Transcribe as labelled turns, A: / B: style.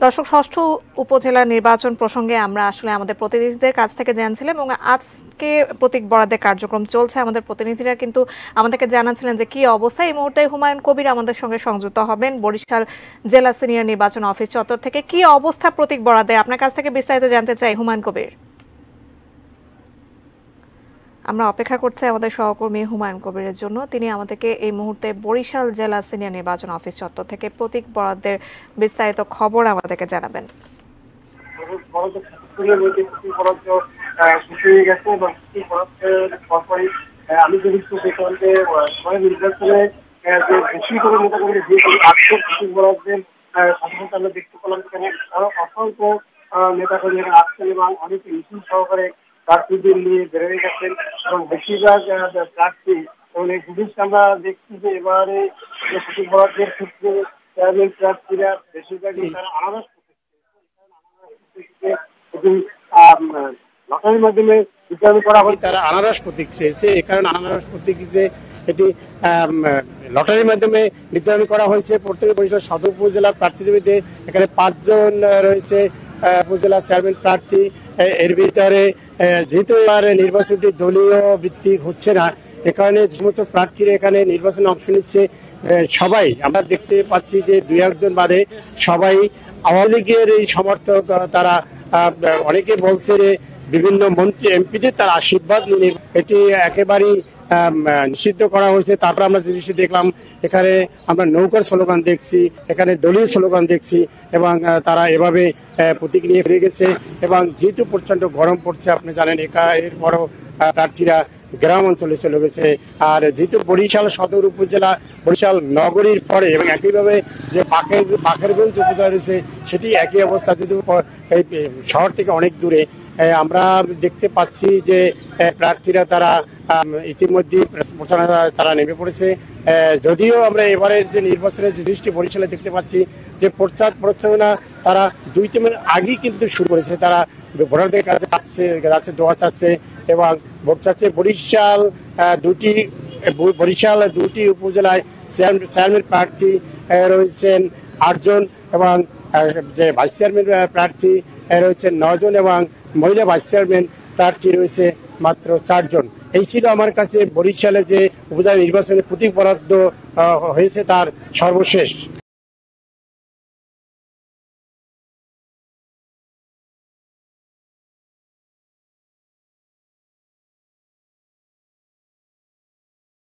A: দর্শক, ষষ্ঠ উপজেলা নির্বাচন প্রসঙ্গে আমরা আসলে আমাদের প্রতিনিধিদের কাছ থেকে জানছিলাম এবং আজকে প্রতীক বরাদ্দের কার্যক্রম চলছে। আমাদের প্রতিনিধিরা কিন্তু আমাদেরকে জানাচ্ছিলেন যে কি অবস্থা। এই মুহূর্তে হুমায়ুন কবির আমাদের সঙ্গে সংযুক্ত হবেন বরিশাল জেলা সিনিয়র নির্বাচন অফিস চত্বর থেকে। কি অবস্থা প্রতীক বরাদ্দের, আপনার কাছ থেকে বিস্তারিত জানতে চাই হুমায়ুন কবির। আমরা অপেক্ষা করছি আমাদের সহকর্মী হুমায়ুন কবিরের জন্য। তিনি আমাদেরকে এই মুহূর্তে বরিশাল জেলা সিনিয়র নির্বাচন অফিস চত্বর থেকে প্রতীক বরাদ্দের বিস্তারিত খবর আমাদেরকে জানাবেন।
B: আমি যদি নির্বাচনে বেশি করে মোটামুটি আমরা দেখতে পেলাম সেখানে অসংখ্য নেতাকর্মীরা আসছেন এবং অনেক মিছিল সহকারে প্রার্থীদের নিয়ে বেরোয় গেছেন এবং বেশিরভাগ প্রার্থী এবং এই জিনিসটা আমরা দেখছি যে এবারে প্রতীক বরাদ্দের ক্ষেত্রে প্রার্থীরা বেশিরভাগই তারা আনারস লটারির মাধ্যমে নির্ধারণ করা হয়। তারা আনারস প্রতীক চেয়েছে, এই কারণে আনারস প্রতীক যে এটি লটারির মাধ্যমে নির্ধারণ করা হয়েছে। প্রত্যেক বরিশাল সদর উপজেলা প্রার্থীদের মধ্যে এখানে 5 জন রয়েছে উপজেলা চেয়ারম্যান প্রার্থী। এর ভিতরে যেহেতু আর নির্বাচনটি দলীয় ভিত্তিক হচ্ছে না, এ কারণে যে সমস্ত প্রার্থীরা এখানে নির্বাচনে অংশ নিচ্ছে সবাই আমরা দেখতে পাচ্ছি যে 2-1 জন বাদে সবাই আওয়ামী লীগের এই সমর্থক। তারা অনেকে বলছে যে বিভিন্ন মন্ত্রী এমপিদের তার আশীর্বাদ নিয়ে এটি একেবারেই নিষিদ্ধ করা হয়েছে। তারপর আমরা যে জিনিসটি দেখলাম, এখানে আমরা নৌকার স্লোগান দেখছি, এখানে দলীয় স্লোগান দেখছি এবং তারা এভাবে প্রতীক নিয়ে ফিরে গেছে। এবং যেহেতু প্রচন্ড গরম পড়ছে, আপনি জানেন, এরপরও প্রার্থীরা গ্রাম অঞ্চলে চলে গেছে। আর যেহেতু বরিশাল সদর উপজেলা বরিশাল নগরীর পরে এবং একইভাবে যে বাকেরগঞ্জ উপজেলা রয়েছে সেটি একই অবস্থা, যেহেতু এই শহর থেকে অনেক দূরে। আমরা দেখতে পাচ্ছি যে প্রার্থীরা তারা ইতিমধ্যে প্রচারণা তারা নেমে পড়েছে। যদিও আমরা এবারের যে নির্বাচনের যে দৃষ্টি বরিশালে দেখতে পাচ্ছি যে প্রচার প্রচারণা তারা 2 দিনের আগেই কিন্তু শুরু করেছে। তারা ভোটারদের কাছে যাচ্ছে, দোয়া চাচ্ছে এবং ভোট চাচ্ছে। বরিশাল দুটি উপজেলায় চেয়ারম্যান প্রার্থী রয়েছেন 8 জন এবং যে ভাইস চেয়ারম্যান প্রার্থী রয়েছেন 9 জন এবং মহিলা ভাইস চেয়ারম্যান প্রার্থী রয়েছে মাত্র 4 জন। এই ছিল আমার কাছে বরিশালে যে উপজেলা নির্বাচনে প্রতীক বরাদ্দ হয়েছে তার সর্বশেষ।